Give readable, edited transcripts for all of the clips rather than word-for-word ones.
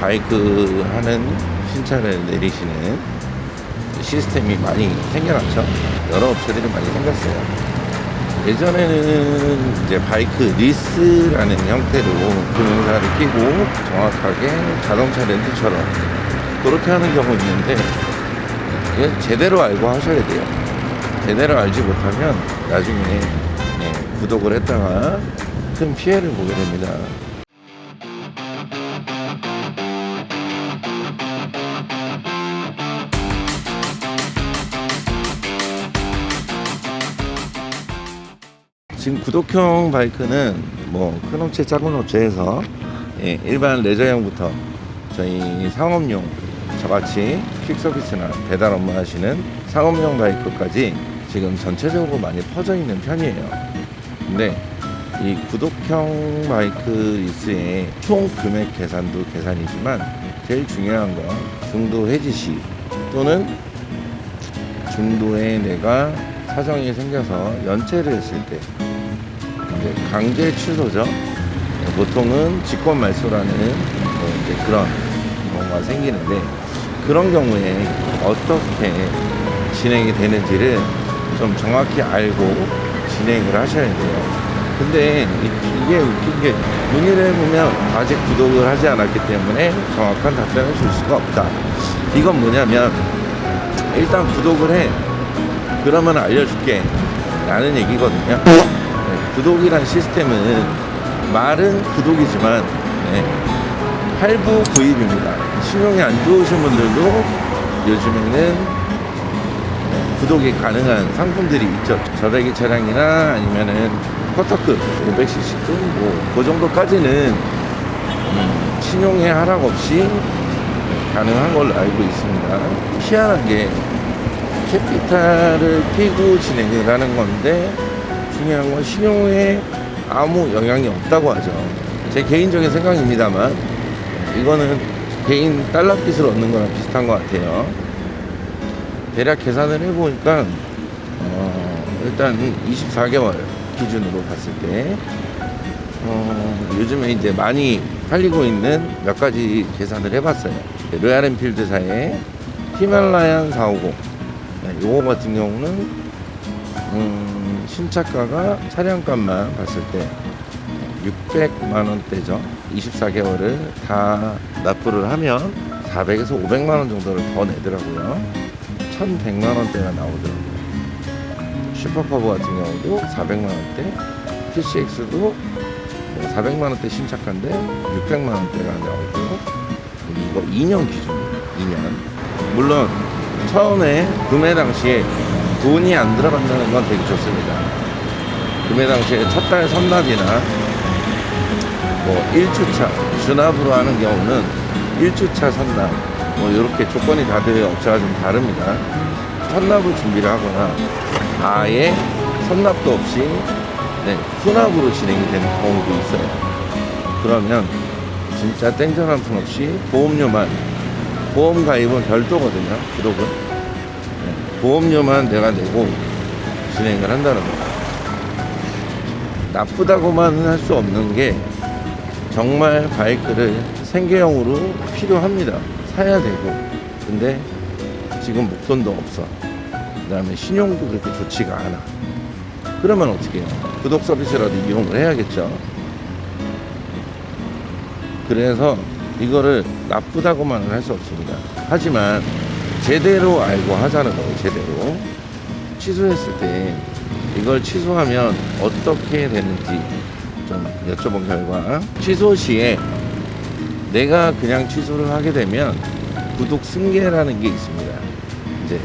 바이크 하는 신차를 내리시는 시스템이 많이 생겨났죠. 여러 업체들이 많이 생겼어요. 예전에는 이제 바이크 리스라는 형태로 금융사를 끼고 정확하게 자동차 렌트처럼 그렇게 하는 경우 있는데, 이건 제대로 알고 하셔야 돼요. 제대로 알지 못하면 나중에 구독을 했다가 큰 피해를 보게 됩니다. 지금 구독형 바이크는 뭐 큰 업체 작은 업체에서 일반 레저형부터 저희 상업용, 저같이 퀵서비스나 배달 업무 하시는 상업용 바이크까지 지금 전체적으로 많이 퍼져 있는 편이에요. 근데 이 구독형 바이크 리스의 총 금액 계산도 계산이지만 제일 중요한 건 중도 해지 시 또는 중도에 내가 사정이 생겨서 연체를 했을 때 이제 강제 취소죠. 보통은 직권 말소라는 이제 그런 경우가 생기는데, 그런 경우에 어떻게 진행이 되는지를 좀 정확히 알고 진행을 하셔야 돼요. 근데 이게 웃긴 게, 문의를 해보면 아직 구독을 하지 않았기 때문에 정확한 답변을 줄 수가 없다. 이건 뭐냐면, 일단 구독을 해. 그러면 알려줄게 라는 얘기거든요. 구독이란 시스템은 말은 구독이지만 할부 구입입니다. 신용이 안 좋으신 분들도 요즘에는 구독이 가능한 상품들이 있죠. 저배기 차량이나 아니면은 커터급 500cc 그 정도까지는 신용에 하락 없이 가능한 걸로 알고 있습니다. 희한하게 캐피탈을 끼고 진행을 하는 건데, 중요한 건 신용에 아무 영향이 없다고 하죠. 제 개인적인 생각입니다만, 이거는 개인 달러빚을 얻는 거랑 비슷한 것 같아요. 대략 계산을 해보니까 일단 24개월 기준으로 봤을 때 요즘에 이제 많이 팔리고 있는 몇 가지 계산을 해봤어요. 로얄 엔필드사의 히말라얀 450, 요거 같은 경우는 신차가가 차량값만 봤을 때 600만원대죠. 24개월을 다 납부를 하면 400에서 500만원 정도를 더 내더라고요. 1100만원대가 나오더라고요. 슈퍼커브 같은 경우도 400만원대, PCX도 400만원대 신차가인데 600만원대가 나오고, 이거 2년 기준입니다. 2년. 물론 처음에 구매 당시에 돈이 안 들어간다는 건 되게 좋습니다. 구매 당시에 첫 달 선납이나 뭐 1주차 주납으로 하는 경우는 1주차 선납 이렇게 조건이 다들 업체가 좀 다릅니다. 선납을 준비를 하거나 아예 선납도 없이 후납으로 진행이 되는 경우도 있어요. 그러면 진짜 땡전 한 푼 없이 보험료만, 보험 가입은 별도거든요. 구독은 보험료만 내가 내고 진행을 한다는 거예요. 나쁘다고만 할 수 없는 게, 정말 바이크를 생계형으로 필요합니다. 사야 되고. 근데 지금 목돈도 없어. 그 다음에 신용도 그렇게 좋지가 않아. 그러면 어떻게 해요? 구독 서비스라도 이용을 해야겠죠. 그래서 이거를 나쁘다고만은 할 수 없습니다. 하지만 제대로 알고 하자는 거예요. 제대로 취소했을 때 이걸 취소하면 어떻게 되는지 좀 여쭤본 결과, 취소 시에 내가 그냥 취소를 하게 되면 구독 승계라는 게 있습니다. 이제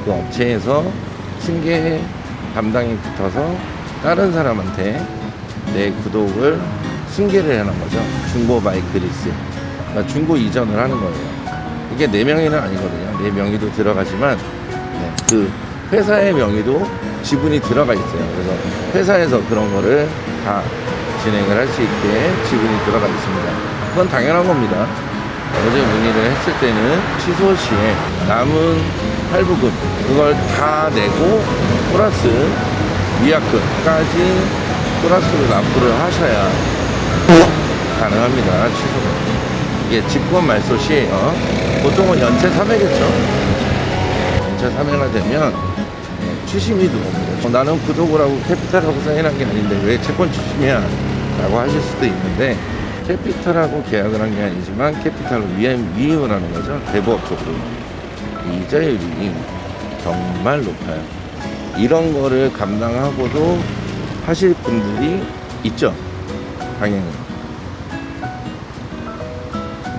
그 업체에서 승계 담당이 붙어서 다른 사람한테 내 구독을 승계를 해놓은 거죠. 중고 바이크 리스, 그러니까 중고 이전을 하는 거예요. 이게 내 명의는 아니거든요. 내 명의도 들어가지만 그 회사의 명의도 지분이 들어가 있어요. 그래서 회사에서 그런 거를 다 진행을 할 수 있게 지분이 들어가 있습니다. 그건 당연한 겁니다. 어제 문의를 했을 때는 취소 시에 남은 할부금 그걸 다 내고 플러스 위약금까지 플러스로 납부를 하셔야 가능합니다. 취소가. 이게 직권 말소시에요. 보통은 연체 3회겠죠. 연체 3회가 되면 추심이 들어옵니다. 나는 구독을 하고 캐피탈하고 사인한 게 아닌데 왜 채권 추심이야? 라고 하실 수도 있는데, 캐피탈하고 계약을 한 게 아니지만 캐피탈로 위임을 하는 거죠. 대부업적으로. 이자율이 정말 높아요. 이런 거를 감당하고도 하실 분들이 있죠. 당연히.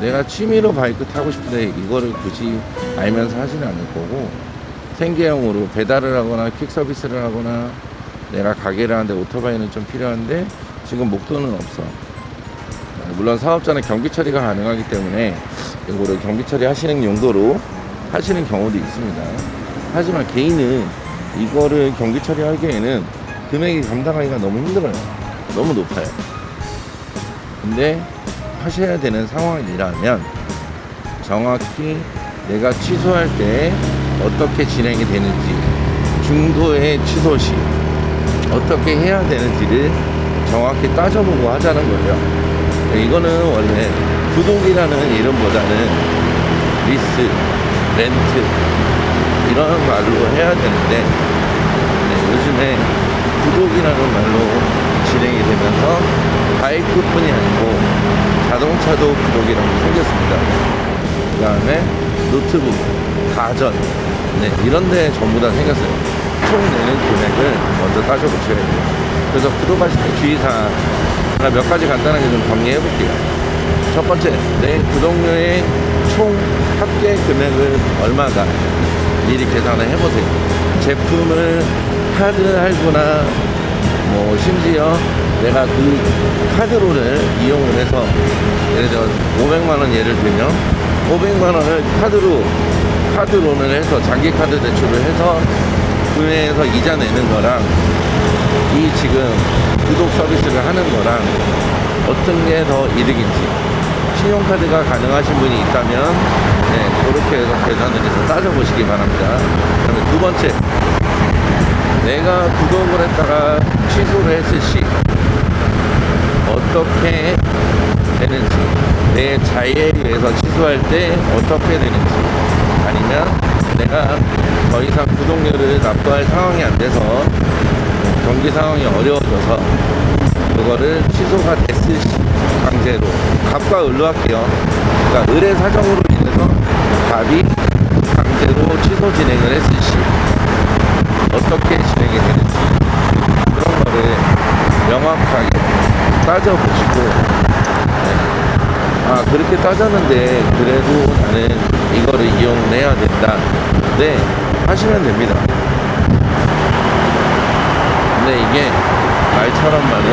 내가 취미로 바이크 타고 싶은데 이거를 굳이 알면서 하지는 않을 거고, 생계형으로 배달을 하거나 퀵 서비스를 하거나, 내가 가게를 하는데 오토바이는 좀 필요한데 지금 목돈은 없어. 물론 사업자는 경비 처리가 가능하기 때문에 이거를 경비 처리 하시는 용도로 하시는 경우도 있습니다. 하지만 개인은 이거를 경비 처리하기에는 금액이 감당하기가 너무 힘들어요. 너무 높아요. 근데 하셔야 되는 상황이라면 정확히 내가 취소할 때 어떻게 진행이 되는지, 중도의 취소 시 어떻게 해야 되는지를 정확히 따져보고 하자는 거예요. 이거는 원래 구독이라는 이름보다는 리스, 렌트 이런 말로 해야 되는데, 요즘에 구독이라는 말로 진행이 되면서 바이크뿐이 아니고 자동차도 구독이라고 생겼습니다. 그 다음에 노트북, 가전, 이런 데 전부 다 생겼어요. 총 내는 금액을 먼저 따져보셔야 돼요. 그래서 구독하실 때 주의사항 몇 가지 간단하게 좀 정리해 볼게요. 첫 번째, 내 구독료의 총 합계 금액을 얼마가 미리 계산을 해보세요. 제품을 카드 할부나 심지어 내가 그 카드로를 이용을 해서, 예를 들어 500만원 예를 들면 500만원을 카드론을 해서 장기카드 대출을 해서 구매해서 이자 내는 거랑 이 지금 구독 서비스를 하는 거랑 어떤 게 더 이득인지, 신용카드가 가능하신 분이 있다면 그렇게 해서 계산을 해서 따져보시기 바랍니다. 그다음에 두 번째, 내가 구독을 했다가 취소를 했을 시 어떻게 되는지, 내 자의에 의해서 취소할 때 어떻게 되는지, 아니면 내가 더 이상 구독료를 납부할 상황이 안 돼서 경기 상황이 어려워져서 그거를 취소가 됐을 시 강제로, 갑과 을로 할게요. 그러니까 을의 사정으로 인해서 갑이 강제로 취소 진행을 했을 시 어떻게 진행이 되는지, 그런 거를 명확하게 따져보시고, 그렇게 따졌는데 그래도 나는 이거를 이용해야 된다. 네, 하시면 됩니다. 근데 이게 말처럼만은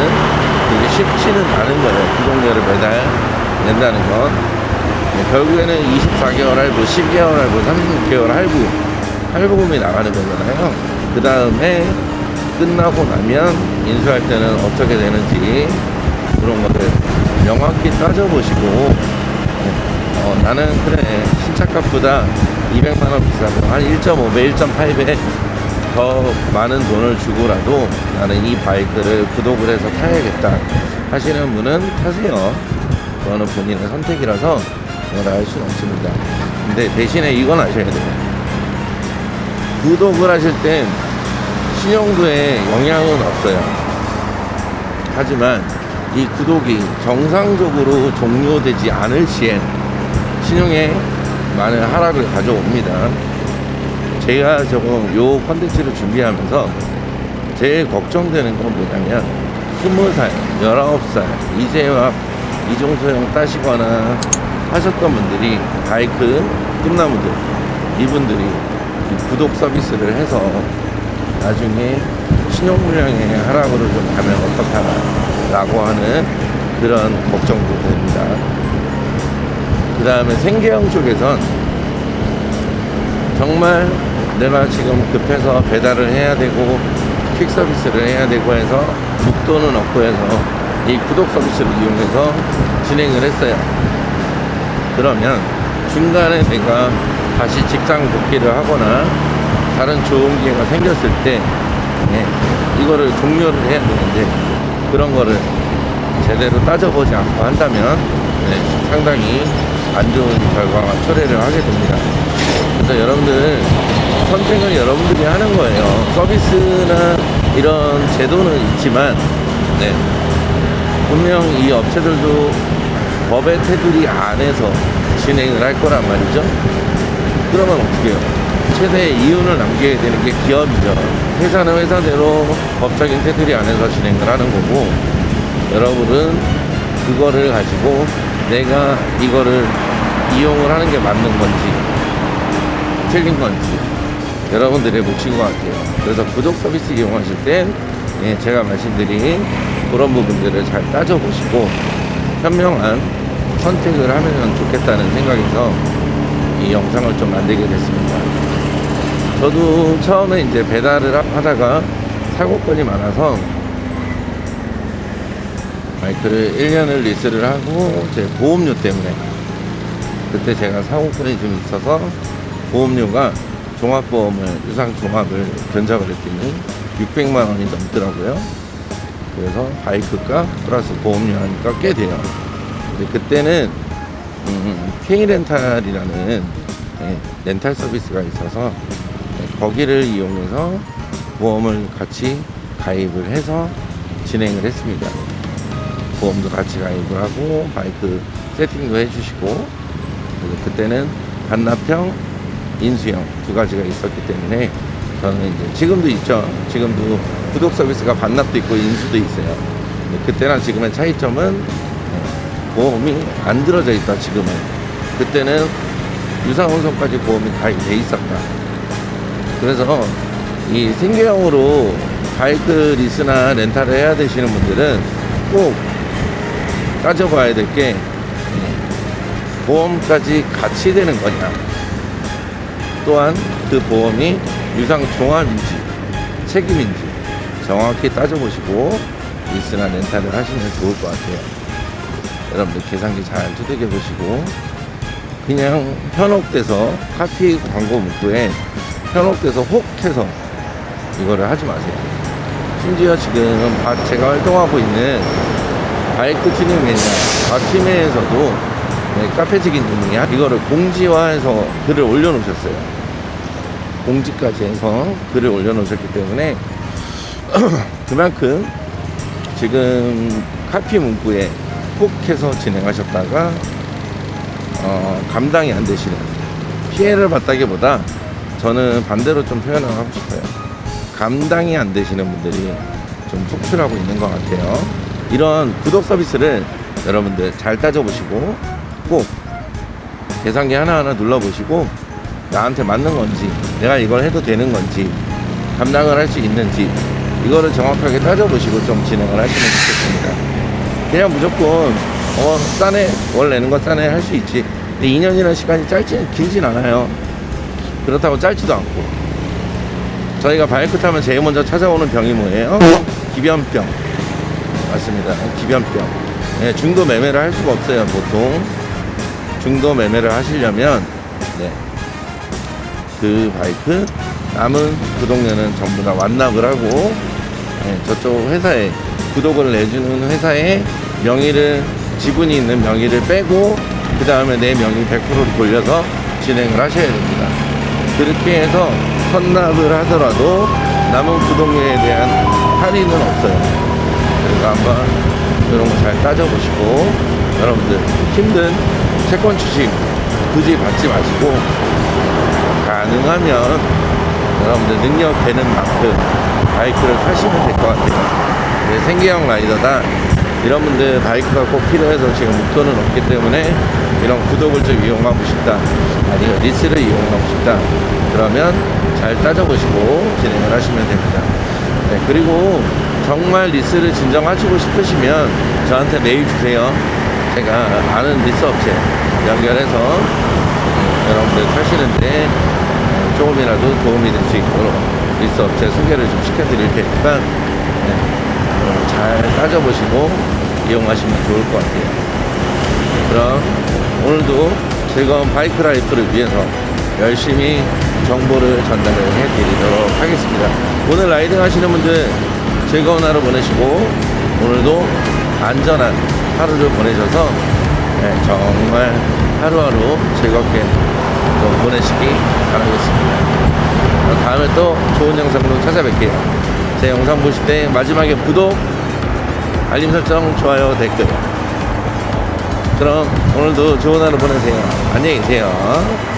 되게 쉽지는 않은 거예요. 구독료를 매달 낸다는 건. 결국에는 24개월 할부, 10개월 할부, 36개월 할부금이 나가는 거잖아요. 그 다음에 끝나고 나면 인수할 때는 어떻게 되는지, 그런 거를 명확히 따져보시고, 나는 그래 신차값보다 200만원 비싸고 한 1.5배, 1.8배 더 많은 돈을 주고라도 나는 이 바이크를 구독을 해서 타야겠다 하시는 분은 타세요. 그거는 본인의 선택이라서 뭐라 할 수는 없습니다. 근데 대신에 이건 아셔야 돼요. 구독을 하실 땐 신용도에 영향은 없어요. 하지만 이 구독이 정상적으로 종료되지 않을 시엔 신용에 많은 하락을 가져옵니다. 제가 조금 요 컨텐츠를 준비하면서 제일 걱정되는 건 뭐냐면 20살, 19살 이제 막 이종소형 따시거나 하셨던 분들이, 바이크 꿈나무들, 이분들이 구독 서비스를 해서 나중에 신용불량의 하락으로 좀 가면 어떡하나 라고 하는 그런 걱정도 됩니다. 그 다음에 생계형 쪽에선 정말 내가 지금 급해서 배달을 해야 되고 퀵 서비스를 해야 되고 해서 목돈은 없고 해서 이 구독 서비스를 이용해서 진행을 했어요. 그러면 중간에 내가 다시 직장 복귀를 하거나 다른 좋은 기회가 생겼을 때 이거를 종료를 해야 되는데, 그런 거를 제대로 따져보지 않고 한다면 상당히 안 좋은 결과가 초래를 하게 됩니다. 그래서 여러분들 선택은 여러분들이 하는 거예요. 서비스나 이런 제도는 있지만 분명 이 업체들도 법의 테두리 안에서 진행을 할 거란 말이죠. 그러면 어떻게 해요? 최대의 이윤을 남겨야 되는 게 기업이죠. 회사는 회사대로 법적인 테두리 안에서 진행을 하는 거고, 여러분은 그거를 가지고 내가 이거를 이용을 하는 게 맞는 건지 틀린 건지 여러분들의 몫인 것 같아요. 그래서 구독 서비스 이용하실 땐 제가 말씀드린 그런 부분들을 잘 따져보시고 현명한 선택을 하면 좋겠다는 생각에서 이 영상을 좀 만들게 됐습니다. 저도 처음에 이제 배달을 하다가 사고건이 많아서 바이크를 1년을 리스를 하고 제 보험료 때문에 그때 제가 사고건이 좀 있어서 보험료가 종합보험을 유상 종합을 견적을 했더니 600만 원이 넘더라고요. 그래서 바이크가 플러스 보험료 하니까 꽤 돼요. 근데 그때는 K렌탈이라는 렌탈 서비스가 있어서 거기를 이용해서 보험을 같이 가입을 해서 진행을 했습니다. 보험도 같이 가입을 하고 바이크 세팅도 해주시고, 그래서 그때는 반납형, 인수형 두 가지가 있었기 때문에 저는 이제 지금도 있죠. 지금도 구독 서비스가 반납도 있고 인수도 있어요. 그때랑 지금의 차이점은 보험이 안 들어져 있다. 지금은 그때는 유상운송까지 보험이 가입돼 있었다. 그래서 이 생계형으로 바이크 리스나 렌탈을 해야 되시는 분들은 꼭 따져봐야 될 게 보험까지 같이 되는 거냐, 또한 그 보험이 유상 종합인지 책임인지 정확히 따져보시고 리스나 렌탈을 하시면 좋을 것 같아요. 여러분들 계산기 잘 두들겨 보시고, 그냥 현혹돼서 카피 광고 문구에 현혹돼서 혹해서 이거를 하지 마세요. 심지어 지금 제가 활동하고 있는 바이크 튜닝 매니아 바티메에서도 카페직인 분이 이거를 공지화해서 글을 올려놓으셨어요. 공지까지 해서 글을 올려놓으셨기 때문에 그만큼 지금 카피 문구에 혹해서 진행하셨다가 감당이 안 되시는, 피해를 봤다기보다 저는 반대로 좀 표현을 하고 싶어요. 감당이 안 되시는 분들이 좀 속출하고 있는 것 같아요. 이런 구독 서비스를 여러분들 잘 따져보시고 꼭 계산기 하나하나 눌러보시고 나한테 맞는 건지, 내가 이걸 해도 되는 건지, 감당을 할 수 있는지, 이거를 정확하게 따져보시고 좀 진행을 하시면 좋겠습니다. 그냥 무조건 싸네, 월 내는 거 싸네 할 수 있지. 근데 2년이라는 시간이 길진 않아요. 그렇다고 짧지도 않고. 저희가 바이크 타면 제일 먼저 찾아오는 병이 뭐예요? 기변병. 맞습니다. 기변병. 중도 매매를 할 수가 없어요. 보통 중도 매매를 하시려면 그 바이크 남은 구독료는 전부 다 완납을 하고 저쪽 회사에, 구독을 내주는 회사에 명의를, 지분이 있는 명의를 빼고 그 다음에 내 명의 100%를 돌려서 진행을 하셔야 됩니다. 그렇게 해서 선납을 하더라도 남은 구독료에 대한 할인은 없어요. 그래서 한번 이런 거 잘 따져보시고, 여러분들 힘든 채권 주식 굳이 받지 마시고 가능하면 여러분들 능력 되는 만큼 바이크를 타시면 될 것 같아요. 생계형 라이더다 이런 분들 바이크가 꼭 필요해서 지금 목돈은 없기 때문에 이런 구독을 좀 이용하고 싶다, 아니면 리스를 이용하고 싶다, 그러면 잘 따져보시고 진행을 하시면 됩니다. 그리고 정말 리스를 진정하시고 싶으시면 저한테 메일 주세요. 제가 아는 리스 업체 연결해서 여러분들 타시는데 조금이라도 도움이 될 수 있도록 리스 업체 소개를 좀 시켜드릴 테니까 잘 따져보시고 이용하시면 좋을 것 같아요. 그럼 오늘도 즐거운 바이크 라이프를 위해서 열심히 정보를 전달을 해드리도록 하겠습니다. 오늘 라이딩 하시는 분들 즐거운 하루 보내시고 오늘도 안전한 하루를 보내셔서 네, 정말 하루하루 즐겁게 또 보내시기 바라겠습니다. 다음에 또 좋은 영상으로 찾아뵐게요. 제 영상 보실 때 마지막에 구독, 알림 설정, 좋아요, 댓글. 그럼 오늘도 좋은 하루 보내세요. 안녕히 계세요.